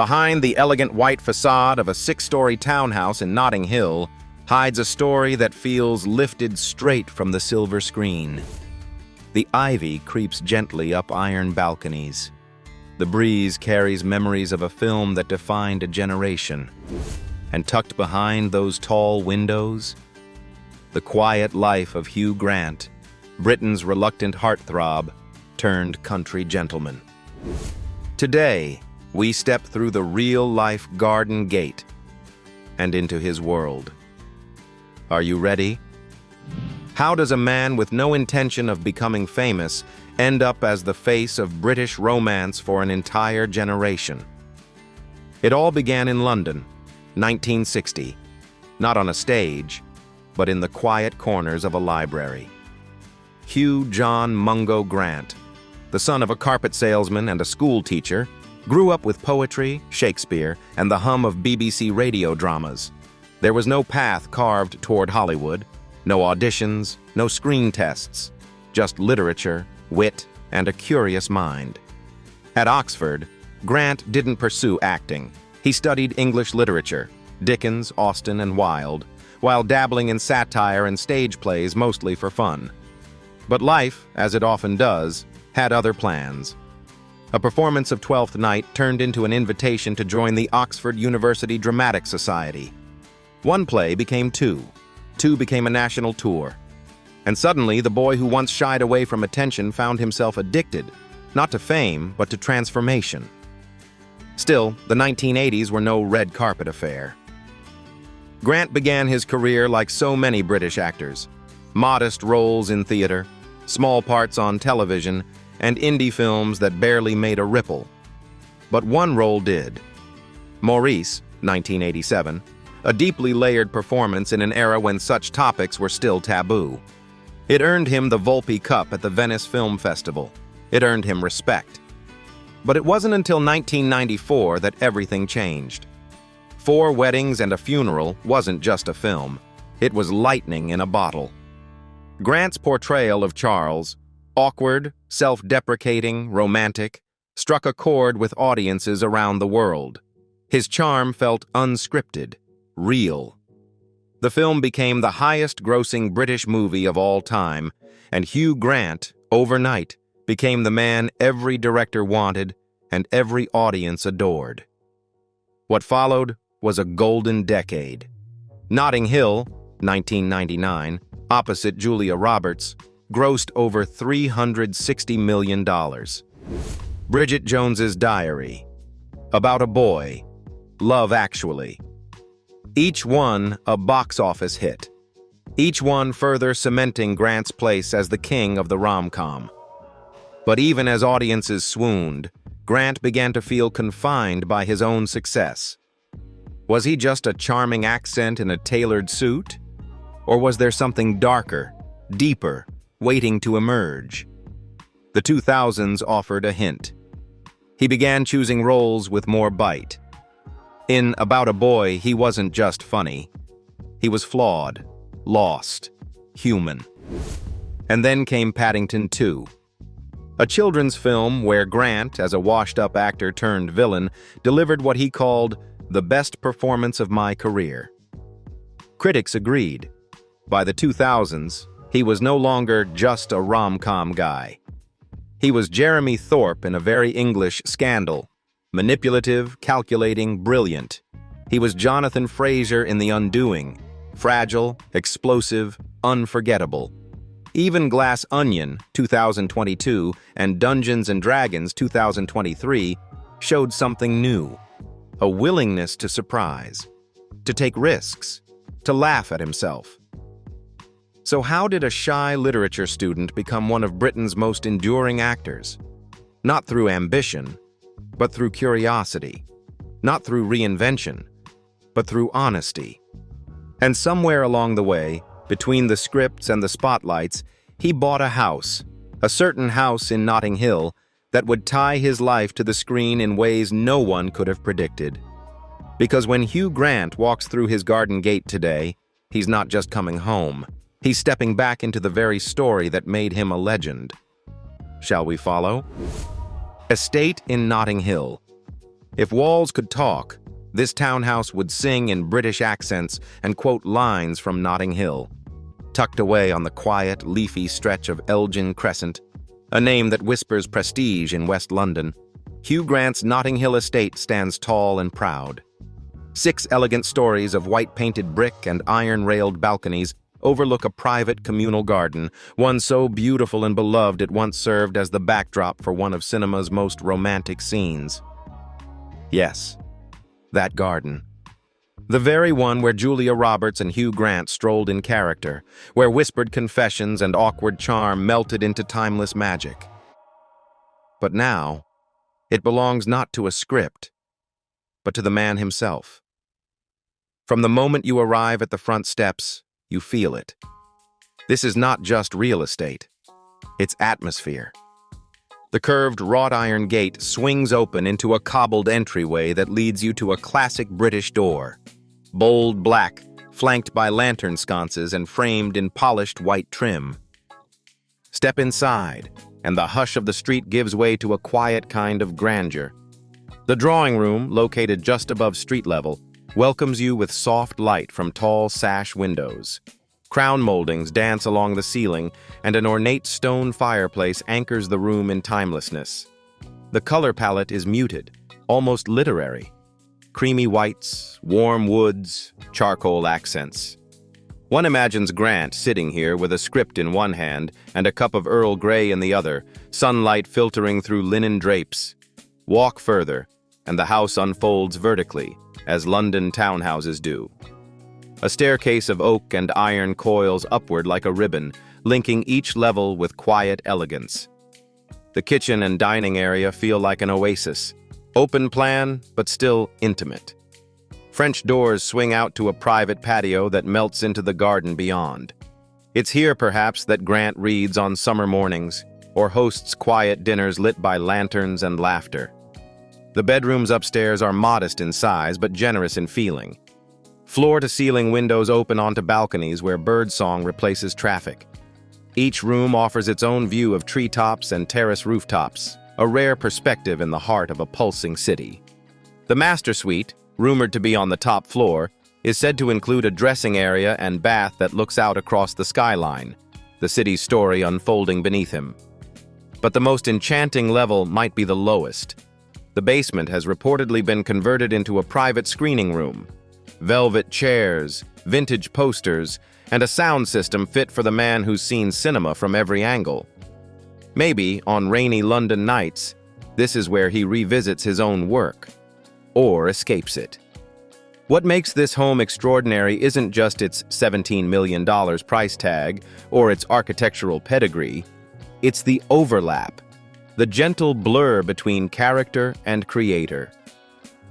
Behind the elegant white facade of a six-story townhouse in Notting Hill hides a story that feels lifted straight from the silver screen. The ivy creeps gently up iron balconies. The breeze carries memories of a film that defined a generation. And tucked behind those tall windows, the quiet life of Hugh Grant, Britain's reluctant heartthrob turned country gentleman. Today, we step through the real-life garden gate and into his world. Are you ready? How does a man with no intention of becoming famous end up as the face of British romance for an entire generation? It all began in London, 1960, not on a stage, but in the quiet corners of a library. Hugh John Mungo Grant, the son of a carpet salesman and a school teacher, grew up with poetry, Shakespeare, and the hum of BBC radio dramas. There was no path carved toward Hollywood, no auditions, no screen tests, just literature, wit, and a curious mind. At Oxford, Grant didn't pursue acting. He studied English literature, Dickens, Austen, and Wilde, while dabbling in satire and stage plays mostly for fun. But life, as it often does, had other plans. A performance of Twelfth Night turned into an invitation to join the Oxford University Dramatic Society. One play became two became a national tour. And suddenly, the boy who once shied away from attention found himself addicted, not to fame, but to transformation. Still, the 1980s were no red carpet affair. Grant began his career like so many British actors. Modest roles in theater, small parts on television, and indie films that barely made a ripple. But one role did. Maurice, 1987, a deeply layered performance in an era when such topics were still taboo. It earned him the Volpe Cup at the Venice Film Festival. It earned him respect. But it wasn't until 1994 that everything changed. Four Weddings and a Funeral wasn't just a film. It was lightning in a bottle. Grant's portrayal of Charles, awkward, self-deprecating, romantic, struck a chord with audiences around the world. His charm felt unscripted, real. The film became the highest-grossing British movie of all time, and Hugh Grant, overnight, became the man every director wanted and every audience adored. What followed was a golden decade. Notting Hill, 1999, opposite Julia Roberts, grossed over $360 million. Bridget Jones's Diary, About a Boy, Love Actually. Each one a box office hit. Each one further cementing Grant's place as the king of the rom-com. But even as audiences swooned, Grant began to feel confined by his own success. Was he just a charming accent in a tailored suit? Or was there something darker, deeper, waiting to emerge? The 2000s offered a hint. He began choosing roles with more bite. In About a Boy, he wasn't just funny. He was flawed, lost, human. And then came Paddington 2. A children's film where Grant, as a washed-up actor turned villain, delivered what he called the best performance of my career. Critics agreed. By the 2000s, he was no longer just a rom-com guy. He was Jeremy Thorpe in a very English Scandal. Manipulative, calculating, brilliant. He was Jonathan Fraser in The Undoing. Fragile, explosive, unforgettable. Even Glass Onion, 2022, and Dungeons & Dragons, 2023, showed something new. A willingness to surprise, to take risks, to laugh at himself. So how did a shy literature student become one of Britain's most enduring actors? Not through ambition, but through curiosity. Not through reinvention, but through honesty. And somewhere along the way, between the scripts and the spotlights, he bought a house, a certain house in Notting Hill, that would tie his life to the screen in ways no one could have predicted. Because when Hugh Grant walks through his garden gate today, he's not just coming home. He's stepping back into the very story that made him a legend. Shall we follow? Estate in Notting Hill. If walls could talk, this townhouse would sing in British accents and quote lines from Notting Hill. Tucked away on the quiet, leafy stretch of Elgin Crescent, a name that whispers prestige in West London, Hugh Grant's Notting Hill estate stands tall and proud. 6 elegant stories of white-painted brick and iron-railed balconies overlook a private communal garden, one so beautiful and beloved it once served as the backdrop for one of cinema's most romantic scenes. Yes, that garden. The very one where Julia Roberts and Hugh Grant strolled in character, where whispered confessions and awkward charm melted into timeless magic. But now, it belongs not to a script, but to the man himself. From the moment you arrive at the front steps, you feel it. This is not just real estate, it's atmosphere. The curved wrought iron gate swings open into a cobbled entryway that leads you to a classic British door. Bold black, flanked by lantern sconces and framed in polished white trim. Step inside, and the hush of the street gives way to a quiet kind of grandeur. The drawing room, located just above street level, welcomes you with soft light from tall sash windows. Crown moldings dance along the ceiling, and an ornate stone fireplace anchors the room in timelessness. The color palette is muted, almost literary. Creamy whites, warm woods, charcoal accents. One imagines Grant sitting here with a script in one hand and a cup of Earl Grey in the other, sunlight filtering through linen drapes. Walk further, and the house unfolds vertically, as London townhouses do. A staircase of oak and iron coils upward like a ribbon, linking each level with quiet elegance. The kitchen and dining area feel like an oasis. Open plan, but still intimate. French doors swing out to a private patio that melts into the garden beyond. It's here, perhaps, that Grant reads on summer mornings, or hosts quiet dinners lit by lanterns and laughter. The bedrooms upstairs are modest in size, but generous in feeling. Floor-to-ceiling windows open onto balconies where birdsong replaces traffic. Each room offers its own view of treetops and terrace rooftops, a rare perspective in the heart of a pulsing city. The master suite, rumored to be on the top floor, is said to include a dressing area and bath that looks out across the skyline, the city's story unfolding beneath him. But the most enchanting level might be the lowest. The basement has reportedly been converted into a private screening room. Velvet chairs, vintage posters, and a sound system fit for the man who's seen cinema from every angle. Maybe, on rainy London nights, this is where he revisits his own work, or escapes it. What makes this home extraordinary isn't just its $17 million price tag or its architectural pedigree, it's the overlap, the gentle blur between character and creator.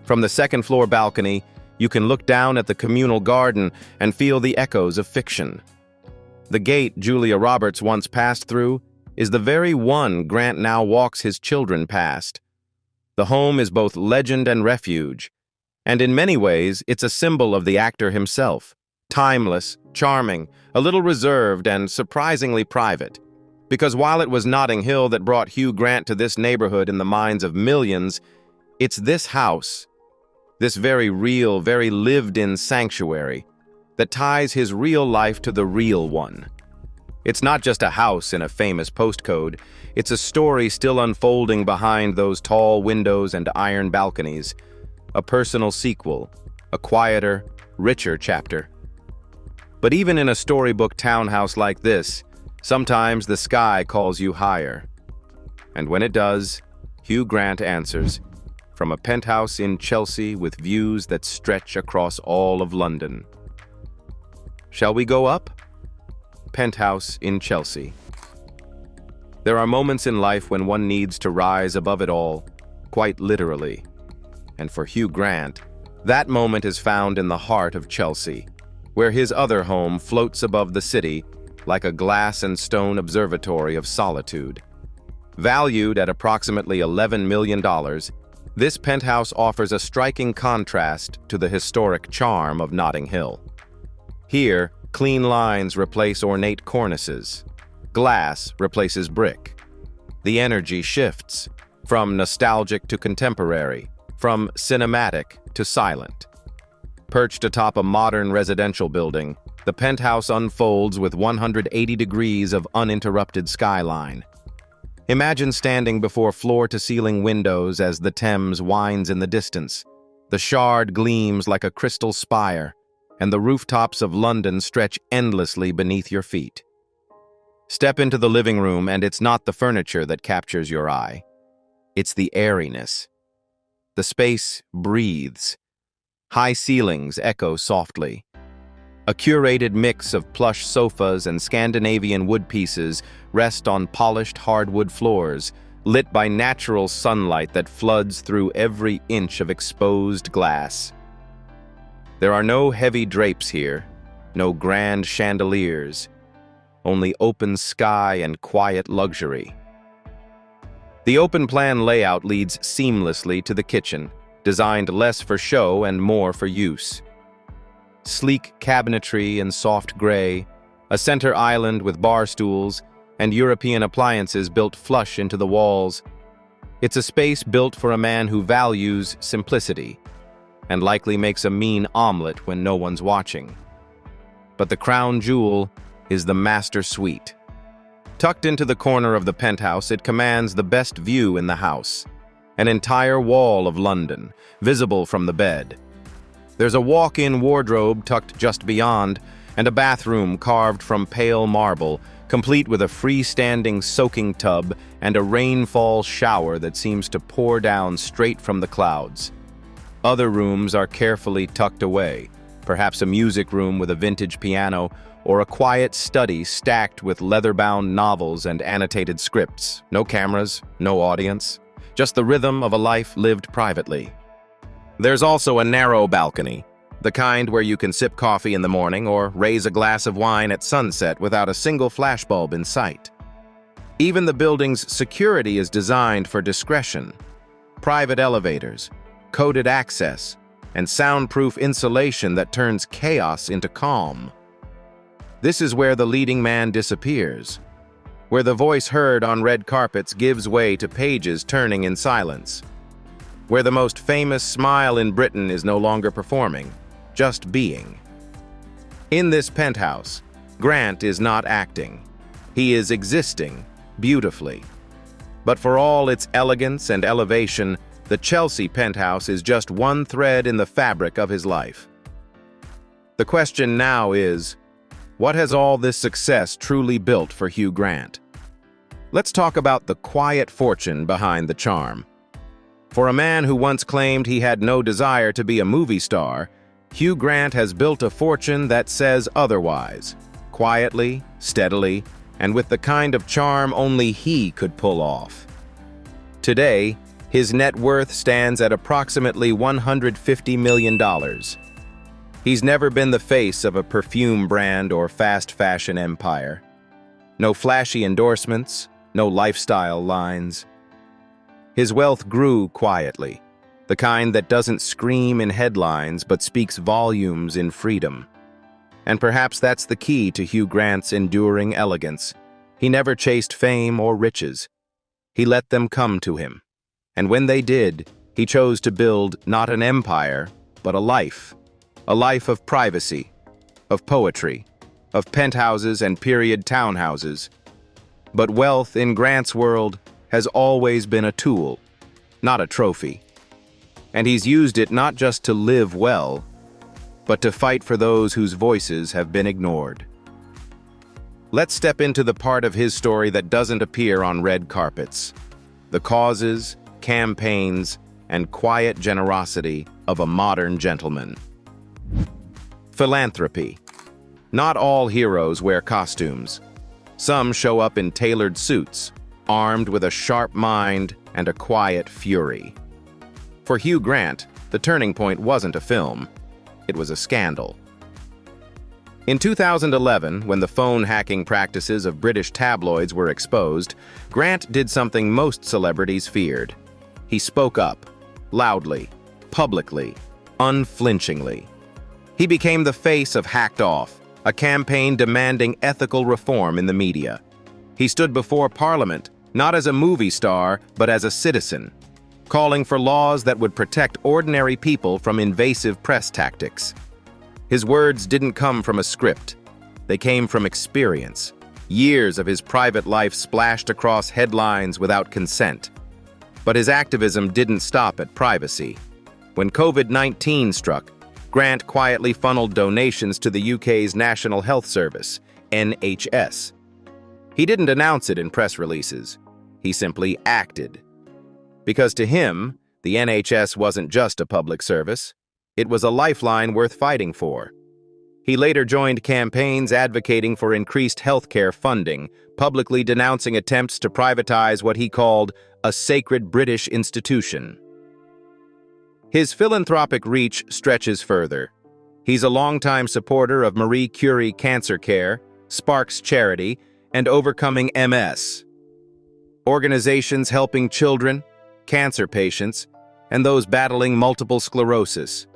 From the second-floor balcony, you can look down at the communal garden and feel the echoes of fiction. The gate Julia Roberts once passed through is the very one Grant now walks his children past. The home is both legend and refuge, and in many ways it's a symbol of the actor himself, timeless, charming, a little reserved, and surprisingly private. Because while it was Notting Hill that brought Hugh Grant to this neighborhood in the minds of millions, it's this house, this very real, very lived-in sanctuary, that ties his real life to the real one. It's not just a house in a famous postcode, it's a story still unfolding behind those tall windows and iron balconies, a personal sequel, a quieter, richer chapter. But even in a storybook townhouse like this, sometimes the sky calls you higher. And when it does, Hugh Grant answers, from a penthouse in Chelsea with views that stretch across all of London. Shall we go up? Penthouse in Chelsea. There are moments in life when one needs to rise above it all, quite literally. And for Hugh Grant, that moment is found in the heart of Chelsea, where his other home floats above the city like a glass and stone observatory of solitude. Valued at approximately $11 million, this penthouse offers a striking contrast to the historic charm of Notting Hill. Here, clean lines replace ornate cornices. Glass replaces brick. The energy shifts, from nostalgic to contemporary, from cinematic to silent. Perched atop a modern residential building, the penthouse unfolds with 180 degrees of uninterrupted skyline. Imagine standing before floor-to-ceiling windows as the Thames winds in the distance. The Shard gleams like a crystal spire, and the rooftops of London stretch endlessly beneath your feet. Step into the living room, and it's not the furniture that captures your eye. It's the airiness. The space breathes. High ceilings echo softly. A curated mix of plush sofas and Scandinavian wood pieces rest on polished hardwood floors, lit by natural sunlight that floods through every inch of exposed glass. There are no heavy drapes here, no grand chandeliers, only open sky and quiet luxury. The open-plan layout leads seamlessly to the kitchen, designed less for show and more for use. Sleek cabinetry in soft gray, a center island with bar stools, and European appliances built flush into the walls. It's a space built for a man who values simplicity, and likely makes a mean omelet when no one's watching. But the crown jewel is the master suite. Tucked into the corner of the penthouse, it commands the best view in the house. An entire wall of London, visible from the bed. There's a walk-in wardrobe tucked just beyond, and a bathroom carved from pale marble, complete with a freestanding soaking tub and a rainfall shower that seems to pour down straight from the clouds. Other rooms are carefully tucked away, perhaps a music room with a vintage piano, or a quiet study stacked with leather-bound novels and annotated scripts. No cameras, no audience, just the rhythm of a life lived privately. There's also a narrow balcony, the kind where you can sip coffee in the morning or raise a glass of wine at sunset without a single flashbulb in sight. Even the building's security is designed for discretion. Private elevators, coded access, and soundproof insulation that turns chaos into calm. This is where the leading man disappears, where the voice heard on red carpets gives way to pages turning in silence, where the most famous smile in Britain is no longer performing, just being. In this penthouse, Grant is not acting. He is existing beautifully. But for all its elegance and elevation, the Chelsea penthouse is just one thread in the fabric of his life. The question now is, what has all this success truly built for Hugh Grant? Let's talk about the quiet fortune behind the charm. For a man who once claimed he had no desire to be a movie star, Hugh Grant has built a fortune that says otherwise, quietly, steadily, and with the kind of charm only he could pull off. Today, his net worth stands at approximately $150 million. He's never been the face of a perfume brand or fast fashion empire. No flashy endorsements, no lifestyle lines. His wealth grew quietly, the kind that doesn't scream in headlines but speaks volumes in freedom. And perhaps that's the key to Hugh Grant's enduring elegance. He never chased fame or riches. He let them come to him. And when they did, he chose to build not an empire, but a life of privacy, of poetry, of penthouses and period townhouses. But wealth in Grant's world has always been a tool, not a trophy. And he's used it not just to live well, but to fight for those whose voices have been ignored. Let's step into the part of his story that doesn't appear on red carpets: the causes, campaigns, and quiet generosity of a modern gentleman. Philanthropy. Not all heroes wear costumes. Some show up in tailored suits, armed with a sharp mind and a quiet fury. For Hugh Grant, the turning point wasn't a film. It was a scandal. In 2011, when the phone hacking practices of British tabloids were exposed, Grant did something most celebrities feared. He spoke up, loudly, publicly, unflinchingly. He became the face of Hacked Off, a campaign demanding ethical reform in the media. He stood before Parliament, not as a movie star, but as a citizen. calling for laws that would protect ordinary people from invasive press tactics. His words didn't come from a script. They came from experience. Years of his private life splashed across headlines without consent. But his activism didn't stop at privacy. When COVID-19 struck, Grant quietly funneled donations to the UK's National Health Service, NHS. He didn't announce it in press releases. He simply acted. Because to him, the NHS wasn't just a public service. It was a lifeline worth fighting for. He later joined campaigns advocating for increased healthcare funding, publicly denouncing attempts to privatize what he called a sacred British institution. His philanthropic reach stretches further. He's a longtime supporter of Marie Curie Cancer Care, Sparks Charity, and Overcoming MS. Organizations helping children, cancer patients, and those battling multiple sclerosis.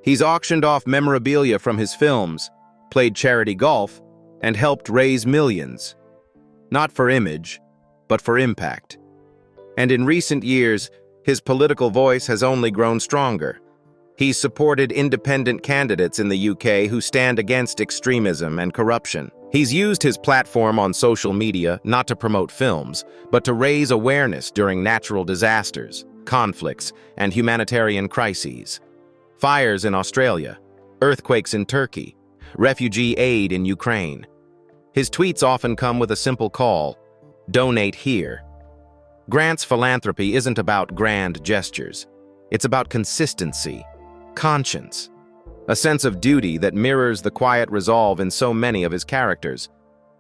He's auctioned off memorabilia from his films, played charity golf, and helped raise millions. Not for image, but for impact. And in recent years, his political voice has only grown stronger. He's supported independent candidates in the UK who stand against extremism and corruption. He's used his platform on social media not to promote films, but to raise awareness during natural disasters, conflicts, and humanitarian crises. Fires in Australia, earthquakes in Turkey, refugee aid in Ukraine. His tweets often come with a simple call: donate here. Grant's philanthropy isn't about grand gestures. It's about consistency, conscience, a sense of duty that mirrors the quiet resolve in so many of his characters,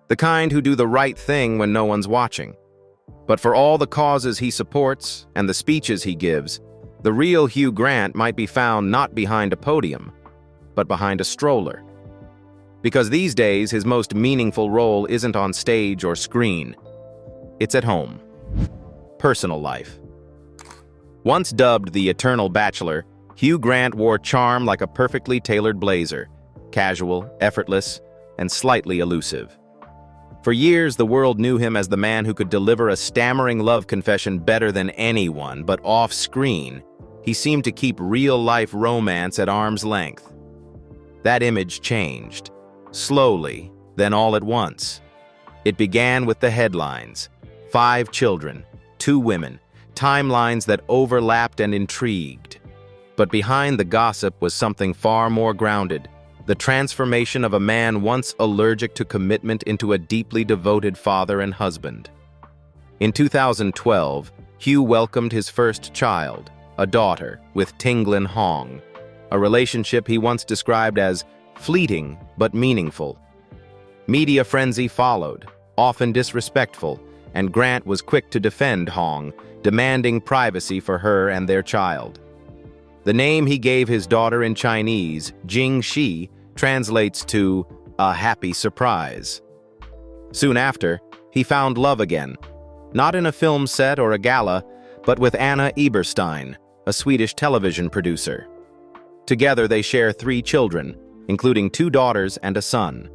the kind who do the right thing when no one's watching. But for all the causes he supports and the speeches he gives, the real Hugh Grant might be found not behind a podium, but behind a stroller. Because these days, his most meaningful role isn't on stage or screen. It's at home. Personal life. Once dubbed the Eternal Bachelor, Hugh Grant wore charm like a perfectly tailored blazer, casual, effortless, and slightly elusive. For years, the world knew him as the man who could deliver a stammering love confession better than anyone, but off-screen, he seemed to keep real-life romance at arm's length. That image changed, slowly, then all at once. It began with the headlines: 5 children, 2 women, timelines that overlapped and intrigued. But behind the gossip was something far more grounded: the transformation of a man once allergic to commitment into a deeply devoted father and husband. In 2012, Hugh welcomed his first child, a daughter, with Tinglin Hong, a relationship he once described as fleeting but meaningful. Media frenzy followed, often disrespectful, and Grant was quick to defend Hong, demanding privacy for her and their child. The name he gave his daughter in Chinese, Jing Shi, translates to a happy surprise. Soon after, he found love again, not in a film set or a gala, but with Anna Eberstein, a Swedish television producer. Together they share 3 children, including 2 daughters and a son.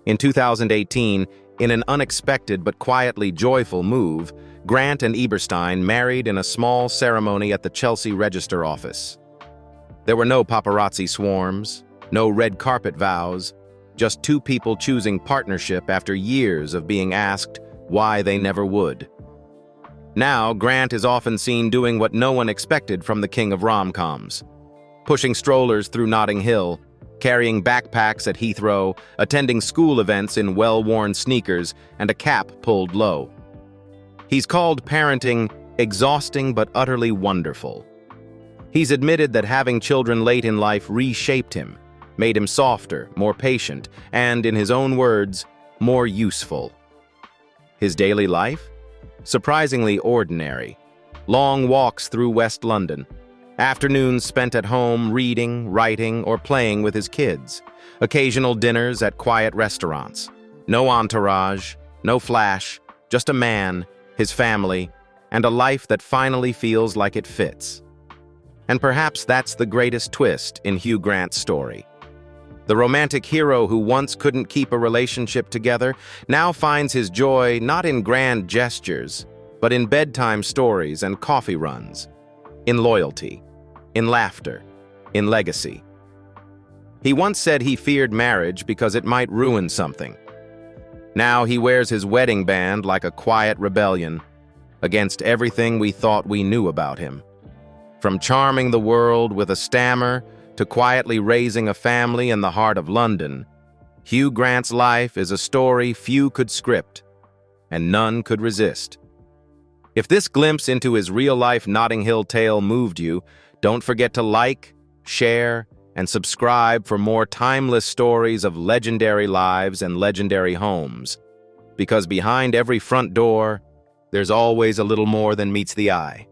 In 2018, in an unexpected but quietly joyful move, Grant and Eberstein married in a small ceremony at the Chelsea Register office. There were no paparazzi swarms, no red carpet vows, just 2 people choosing partnership after years of being asked why they never would. Now, Grant is often seen doing what no one expected from the king of rom-coms: pushing strollers through Notting Hill, carrying backpacks at Heathrow, attending school events in well-worn sneakers and a cap pulled low. He's called parenting exhausting but utterly wonderful. He's admitted that having children late in life reshaped him, made him softer, more patient, and, in his own words, more useful. His daily life? Surprisingly ordinary. Long walks through West London. Afternoons spent at home reading, writing, or playing with his kids. Occasional dinners at quiet restaurants. No entourage, no flash, just a man, his family, and a life that finally feels like it fits. And perhaps that's the greatest twist in Hugh Grant's story. The romantic hero who once couldn't keep a relationship together now finds his joy not in grand gestures, but in bedtime stories and coffee runs, in loyalty, in laughter, in legacy. He once said he feared marriage because it might ruin something. Now he wears his wedding band like a quiet rebellion against everything we thought we knew about him. From charming the world with a stammer to quietly raising a family in the heart of London, Hugh Grant's life is a story few could script and none could resist. If this glimpse into his real-life Notting Hill tale moved you, don't forget to like, share, and subscribe for more timeless stories of legendary lives and legendary homes. Because behind every front door, there's always a little more than meets the eye.